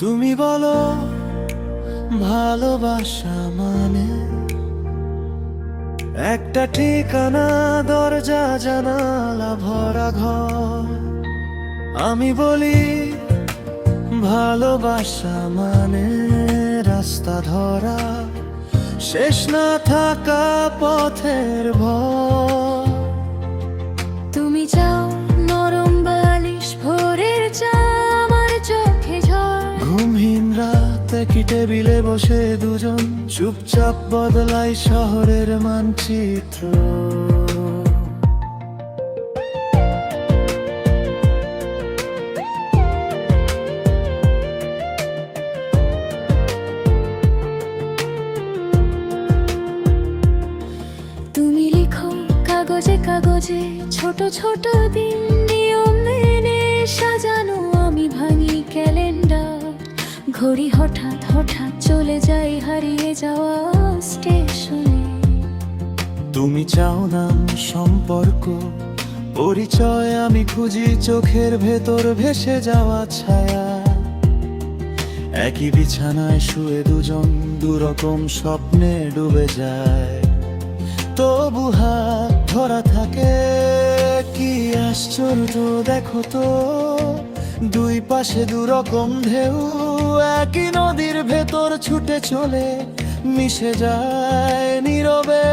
তুমি বলো ভালোবাসা মানে একটা ঠিকানা, দরজা জানালা ভরা ঘর। আমি বলি ভালোবাসা মানে রাস্তা ধরা, শেষ না থাকা পথের ভর। তুমি চাও নরম বালিশ ভোরের চা, আমার চোখে ঝড়। ঘুমহীন রাত কি টেবিলে বসে দুজন চুপচাপ বদলাই শহরের মানচিত্র। তুমি লিখো কাগজে কাগজে ছোট ছোট দিন, নিয়ম মেনে সাজানো। আমি ভাঙি ক্যালেন্ডার, ঘড়ি হঠাৎ হঠাৎ চলে যাই হারিয়ে যাওয়া স্টেশনে। তুমি চাও নাম সম্পর্ক পরিচয়, আমি খুঁজি চোখের ভেতর ভেসে যাওয়া ছায়া। একই বিছানায় শুয়ে দুজন দুরকম স্বপ্নে ডুবে যায়, তবু হাত ধরা থাকে। কি আশ্চর্য দেখো তো, দুই পাশে দুরকম ঢেউ, একই নদীর ভেতর ছুটে চলে মিশে যায় নীরবে।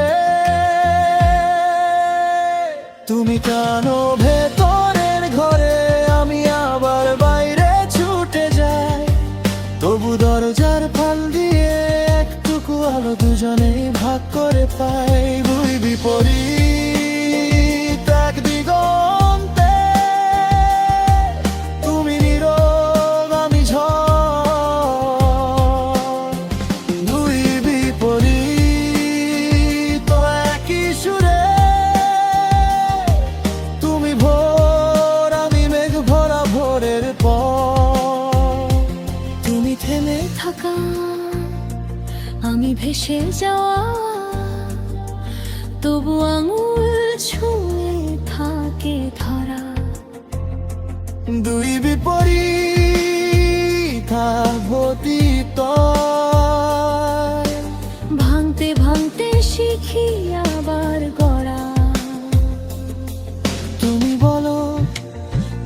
তুমি টানো ভেতরের ঘরে, আমি আবার বাইরে ছুটে যাই, তবু দরজার ফাল দিয়ে একটুকু আলো দুজনেই ভাগ করে পাই। দুই বিপরীত এক দিগন্তে, তুমি নীরব আমি ঝড়। দুই বিপরীত একই সুরে, তুমি ভোর আমি মেঘ ভরা ভোরের পর। তুমি থেমে থাকা, আমি ভেসে যাওয়া, তবু আঙুল ছুঁয়ে থাকে ধরা। দুই বিপরীত অতীত, ভাঙতে ভাঙতে শিখি আবার গড়া। তুমি বলো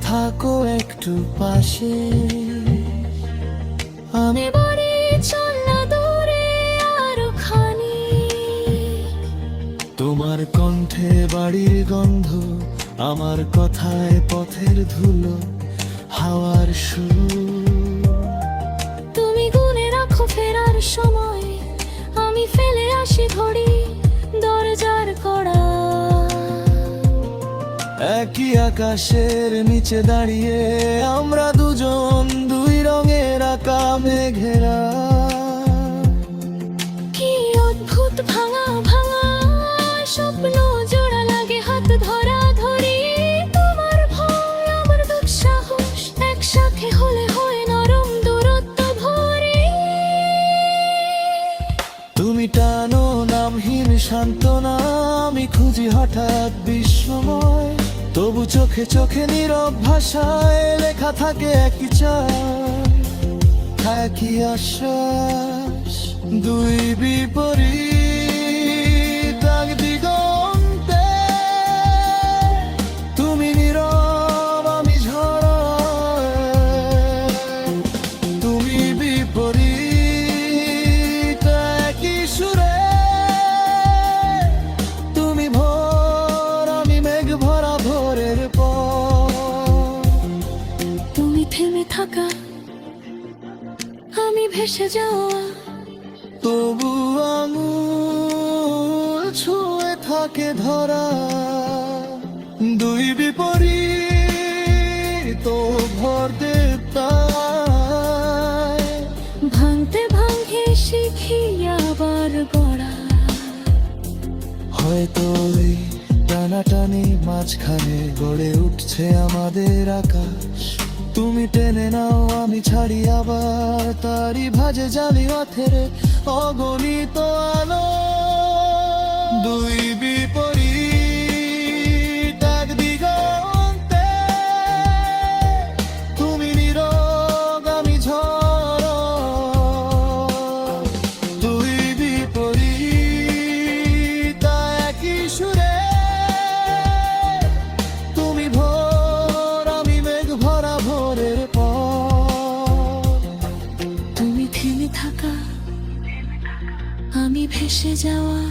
থাকো একটু পাশে, আমি এবারে চল না দূরে আরো খানি। তোমার কণ্ঠে বাড়ির গন্ধ, আমার কথায় পথের ধুলো, হাওয়ার সুর। তুমি গুনে রাখো ফেরার সময়, আমি ফেলে আসি ঘড়ি দরজার কড়া। একই আকাশের নিচে দাঁড়িয়ে আমরা দুজন, দুই রঙের আঁকা মেঘেরা। কি অদ্ভুত ভাঙা ভাঙা স্বপ্ন জোড়া লাগে হাত ধরা ধরি। তোমার ভয় আমার দুঃসাহস একসাথে হলে হয় নরম দূরত্ব ভরে। তুমি টানো নামহীন সান্ত্বনা, আমি খুঁজি হঠাৎ বিস্ময়, তবু চোখে চোখে নীরব ভাষায় লেখা থাকে একই চায়, একই আশ্বাস। দুই বিপরীত এক দিগন্তে, তুমি নীরব আমি ঝড়। তুমি বিপরীত একই সুরে, তুমি ভোর আমি মেঘ ভরা ভোরের পর। তুমি থেমে থাকা, আমি ভেসে যাওয়া, তবু আঙুল ছুঁয়ে থাকে ধরা। দুই বিপরীত ভর দেতায়, ভাঙতে ভাঙে শিখি আবার গড়া। হয়তো ওই টানাটানি মাঝখানে গড়ে উঠছে আমাদের আকাশ। তুমি টেনে নাও আমি ছাড়ি আবার, তারই ভাজে জালি মাথের অগণিত আলো। দুই বিপরীত এক দিগন্তে, তুমি নীরব আমি ঝড়। ভেসে যাওয়া,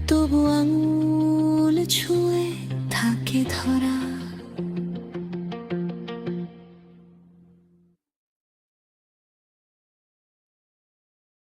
তবু আঙুল ছুঁয়ে থাকে ধরা।